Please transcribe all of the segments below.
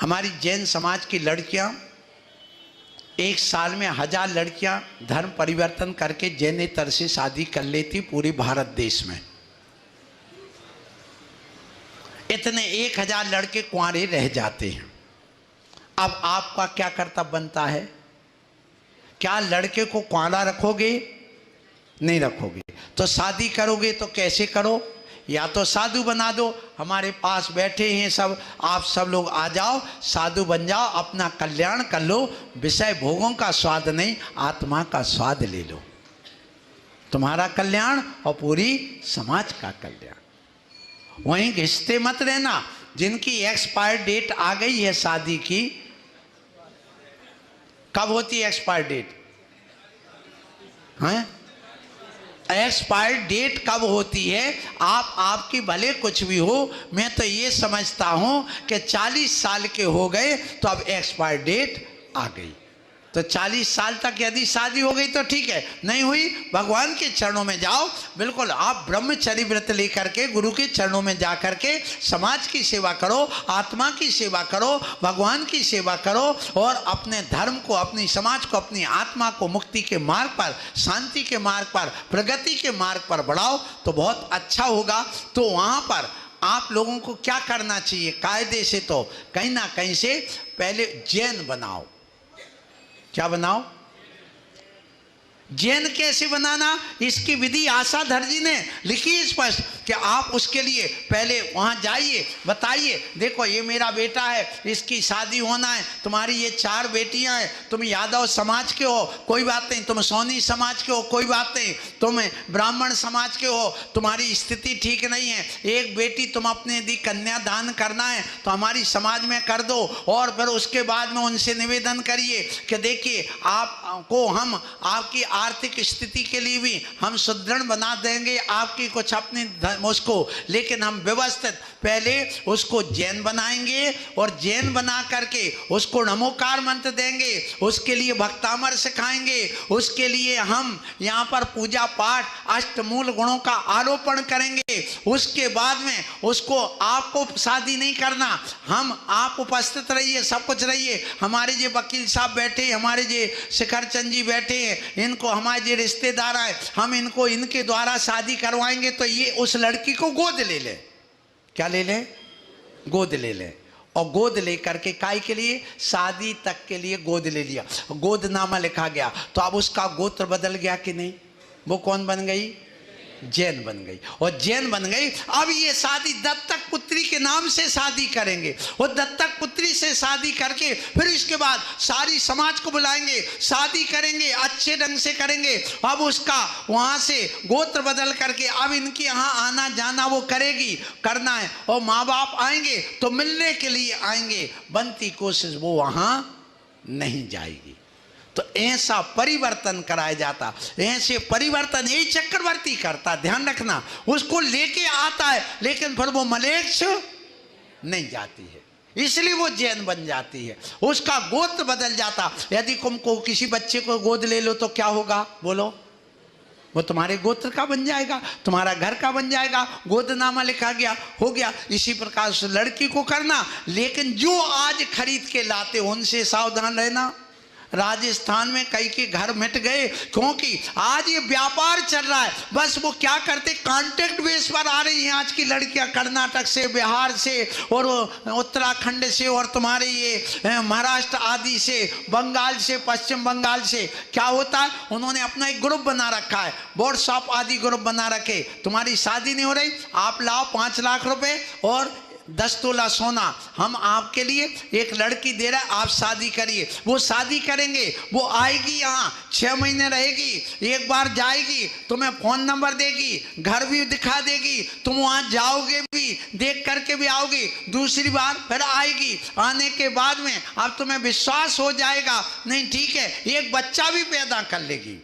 हमारी जैन समाज की लड़कियां एक साल में 1000 लड़कियां धर्म परिवर्तन करके जैनेतर से शादी कर लेती पूरे भारत देश में। इतने 1000 लड़के कुंवारे रह जाते हैं। अब आपका क्या कर्तव्य बनता है? क्या लड़के को कुंवारा रखोगे? नहीं रखोगे। तो शादी करोगे तो कैसे करो? या तो साधु बना दो। हमारे पास बैठे हैं सब, आप सब लोग आ जाओ, साधु बन जाओ, अपना कल्याण कर लो। विषय भोगों का स्वाद नहीं, आत्मा का स्वाद ले लो। तुम्हारा कल्याण और पूरी समाज का कल्याण। वहीं घिसते मत रहना। जिनकी एक्सपायर डेट आ गई है शादी की, कब होती है एक्सपायर डेट? हैं? एक्सपायर डेट कब होती है? आपकी भले कुछ भी हो, मैं तो ये समझता हूं कि 40 साल के हो गए तो अब एक्सपायर डेट आ गई। तो 40 साल तक यदि शादी हो गई तो ठीक है, नहीं हुई भगवान के चरणों में जाओ। बिल्कुल आप ब्रह्मचर्य व्रत लेकर के गुरु के चरणों में जा करके समाज की सेवा करो, आत्मा की सेवा करो, भगवान की सेवा करो और अपने धर्म को, अपनी समाज को, अपनी आत्मा को मुक्ति के मार्ग पर, शांति के मार्ग पर, प्रगति के मार्ग पर बढ़ाओ तो बहुत अच्छा होगा। तो वहाँ पर आप लोगों को क्या करना चाहिए? कायदे से तो कहीं ना कहीं से पहले जैन बनाओ। क्या बनाओ? जैन कैसे बनाना, इसकी विधि आशाधर जी ने लिखी स्पष्ट कि आप उसके लिए पहले वहां जाइए, बताइए देखो ये मेरा बेटा है, इसकी शादी होना है, तुम्हारी ये 4 बेटियां हैं, तुम यादव समाज के हो कोई बात नहीं, तुम सोनी समाज के हो कोई बात नहीं, तुम ब्राह्मण समाज के हो, तुम्हारी स्थिति ठीक नहीं है, एक बेटी तुम अपने यदि कन्यादान करना है तो हमारी समाज में कर दो। और फिर उसके बाद में उनसे निवेदन करिए कि देखिए आपको हम आपकी आर्थिक स्थिति के लिए भी हम सुदृढ़ बना देंगे, आपकी कुछ अपनी उसको, लेकिन हम व्यवस्थित पहले उसको जैन बनाएंगे और जैन बना करके उसको नमोकार मंत्र देंगे, उसके लिए भक्तामर सिखाएंगे, उसके लिए हम यहाँ पर पूजा पाठ अष्टमूल गुणों का आरोपण करेंगे। उसके बाद में उसको, आपको शादी नहीं करना, हम आप उपस्थित रहिए, सब कुछ रहिए। हमारे जो वकील साहब बैठे, हमारे जो शिखर चंद जी बैठे हैं, इनको हमारे जो रिश्तेदार हैं, हम इनको इनके द्वारा शादी करवाएंगे तो ये उस लड़की को गोद ले ले। क्या ले ले? गोद ले ले। और गोद लेकर के काय के लिए? शादी तक के लिए गोद ले लिया, गोदनामा लिखा गया, तो अब उसका गोत्र बदल गया कि नहीं? वो कौन बन गई? जैन बन गई। और जैन बन गई, अब ये शादी दत्तक पुत्री के नाम से शादी करेंगे। वो दत्तक पुत्री से शादी करके फिर इसके बाद सारी समाज को बुलाएंगे, शादी करेंगे, अच्छे ढंग से करेंगे। अब उसका वहां से गोत्र बदल करके अब इनके यहाँ आना जाना वो करेगी, करना है। और माँ बाप आएंगे तो मिलने के लिए आएंगे, बनती कोशिश वो वहां नहीं जाएगी। तो ऐसा परिवर्तन कराया जाता, ऐसे परिवर्तन यही चक्रवर्ती करता, ध्यान रखना। उसको लेके आता है लेकिन फिर वो मलेच्छ नहीं जाती है, इसलिए वो जैन बन जाती है, उसका गोत्र बदल जाता। यदि तुमको किसी बच्चे को गोद ले लो तो क्या होगा? बोलो, वो तुम्हारे गोत्र का बन जाएगा, तुम्हारा घर का बन जाएगा, गोदनामा लिखा गया, हो गया। इसी प्रकार से लड़की को करना। लेकिन जो आज खरीद के लाते उनसे सावधान रहना। राजस्थान में कई के घर मिट गए क्योंकि आज ये व्यापार चल रहा है। बस वो क्या करते, कॉन्ट्रैक्ट बेस पर आ रही हैं आज की लड़कियां, कर्नाटक से, बिहार से और उत्तराखंड से और तुम्हारे ये महाराष्ट्र आदि से, बंगाल से, पश्चिम बंगाल से। क्या होता है, उन्होंने अपना एक ग्रुप बना रखा है, व्हाट्सएप आदि ग्रुप बना रखे। तुम्हारी शादी नहीं हो रही, आप लाओ 5 लाख रुपए और 10 तोला सोना, हम आपके लिए एक लड़की दे रहा है, आप शादी करिए। वो शादी करेंगे, वो आएगी यहाँ 6 महीने रहेगी, एक बार जाएगी, तुम्हें फोन नंबर देगी, घर भी दिखा देगी, तुम वहाँ जाओगे भी, देख करके भी आओगी, दूसरी बार फिर आएगी। आने के बाद में अब तुम्हें विश्वास हो जाएगा, नहीं ठीक है, एक बच्चा भी पैदा कर लेगी।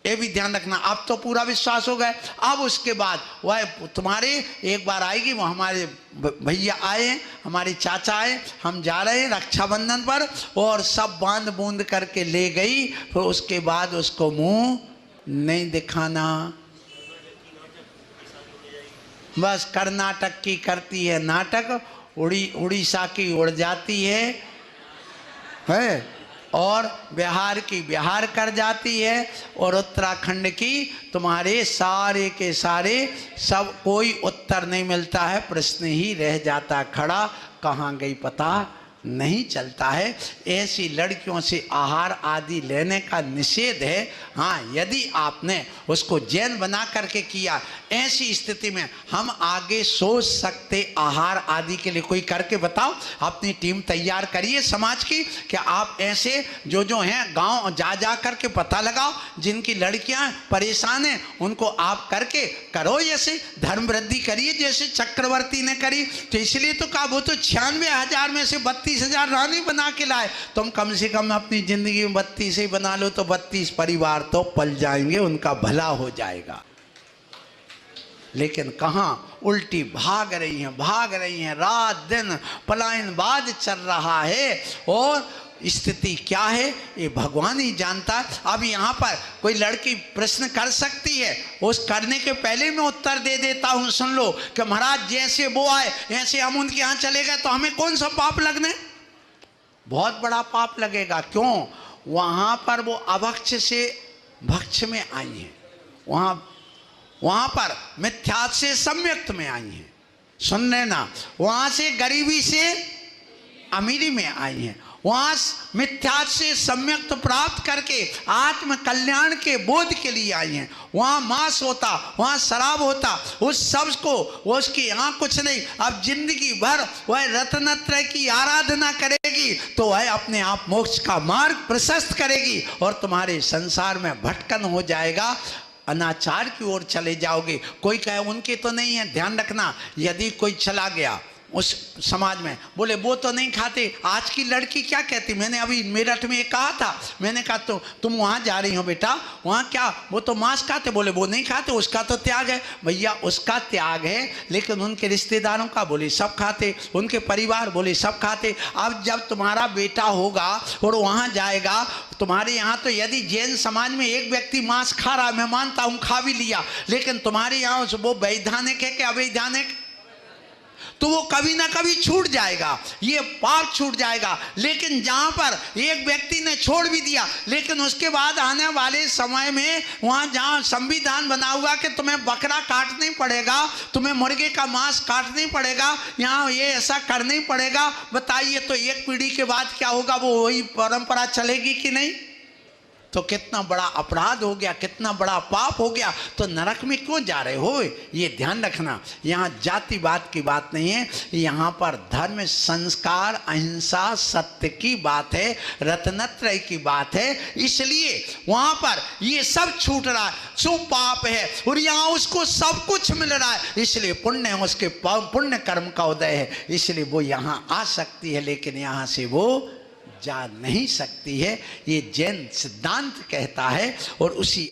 ये भी ध्यान रखना। अब तो पूरा विश्वास हो गया। अब उसके बाद वह तुम्हारे एक बार आएगी, वो हमारे भैया आए, हमारे चाचा आए, हम जा रहे हैं रक्षाबंधन पर, और सब बांध बूंद करके ले गई। फिर उसके बाद उसको मुंह नहीं दिखाना। बस कर्नाटक की करती है नाटक, उड़ीसा की उड़ जाती है और बिहार की बिहार कर जाती है और उत्तराखंड की तुम्हारे सारे के सारे सब कोई उत्तर नहीं मिलता है, प्रश्न ही रह जाता खड़ा, कहाँ गई पता नहीं चलता है। ऐसी लड़कियों से आहार आदि लेने का निषेध है। हाँ, यदि आपने उसको जैन बना करके किया, ऐसी स्थिति में हम आगे सोच सकते आहार आदि के लिए। कोई करके बताओ, अपनी टीम तैयार करिए समाज की कि आप ऐसे जो हैं गांव जा जा करके पता लगाओ, जिनकी लड़कियां परेशान हैं उनको आप करके करो, ऐसे धर्म वृद्धि करिए जैसे चक्रवर्ती ने करी। तो इसलिए तो कहा, वो तो 96,000 में से 32,000 रानी बना के लाए, तुम कम से कम अपनी जिंदगी में 32 ही बना लो तो 32 परिवार तो पल जाएंगे, उनका भला हो जाएगा। लेकिन कहाँ उल्टी भाग रही हैं, रात दिन पलायनवाद चल रहा है और स्थिति क्या है ये भगवान ही जानता। अब यहाँ पर कोई लड़की प्रश्न कर सकती है, उस करने के पहले मैं उत्तर दे देता हूँ, सुन लो कि महाराज जैसे वो आए ऐसे हम उनके यहाँ चले गए तो हमें कौन सा पाप लगने? बहुत बड़ा पाप लगेगा। क्यों? वहाँ पर वो अभक्ष से भक्ष में आई हैं, वहाँ पर मिथ्या से सम्यक्त में आई हैं, सुन लेना, वहाँ से गरीबी से अमीरी में आई हैं, वहाँ मिथ्या से सम्यक्त प्राप्त करके आत्म कल्याण के बोध के लिए आई हैं। वहाँ मांस होता, वहाँ शराब होता, उस सब को वो उसकी यहाँ कुछ नहीं। अब जिंदगी भर वह रत्नत्रय की आराधना करेगी तो वह अपने आप मोक्ष का मार्ग प्रशस्त करेगी और तुम्हारे संसार में भटकन हो जाएगा, अनाचार की ओर चले जाओगे। कोई कहे उनके तो नहीं है, ध्यान रखना, यदि कोई चला गया उस समाज में, बोले वो तो नहीं खाते, आज की लड़की क्या कहती, मैंने अभी मेरठ में एक कहा था, मैंने कहा तो तुम वहाँ जा रही हो बेटा, वहाँ क्या वो तो मांस खाते, बोले वो नहीं खाते, उसका तो त्याग है। भैया उसका त्याग है, लेकिन उनके रिश्तेदारों का, बोले सब खाते, उनके परिवार, बोले सब खाते। अब जब तुम्हारा बेटा होगा और वहाँ जाएगा, तुम्हारे यहाँ तो यदि जैन समाज में एक व्यक्ति मांस खा रहा, मैं मानता हूँ खा भी लिया, लेकिन तुम्हारे यहाँ वो वैधानिक है कि अवैधानिक, तो वो कभी ना कभी छूट जाएगा, ये पाप छूट जाएगा। लेकिन जहाँ पर एक व्यक्ति ने छोड़ भी दिया, लेकिन उसके बाद आने वाले समय में वहाँ जहाँ संविधान बना हुआ कि तुम्हें बकरा काटना ही पड़ेगा, तुम्हें मुर्गे का मांस काटना ही पड़ेगा, यहाँ ये ऐसा करना ही पड़ेगा, बताइए तो एक पीढ़ी के बाद क्या होगा? वो वही परंपरा चलेगी कि नहीं? तो कितना बड़ा अपराध हो गया, कितना बड़ा पाप हो गया। तो नरक में क्यों जा रहे हो? ये ध्यान रखना, यहाँ जातिवाद की बात नहीं है, यहाँ पर धर्म, संस्कार, अहिंसा, सत्य की बात है, रत्नत्रय की बात है। इसलिए वहाँ पर ये सब छूट रहा है, सो पाप है, और यहाँ उसको सब कुछ मिल रहा है, इसलिए पुण्य है, उसके पुण्य कर्म का उदय है, इसलिए वो यहाँ आ सकती है, लेकिन यहाँ से वो जा नहीं सकती है। ये जैन सिद्धांत कहता है और उसी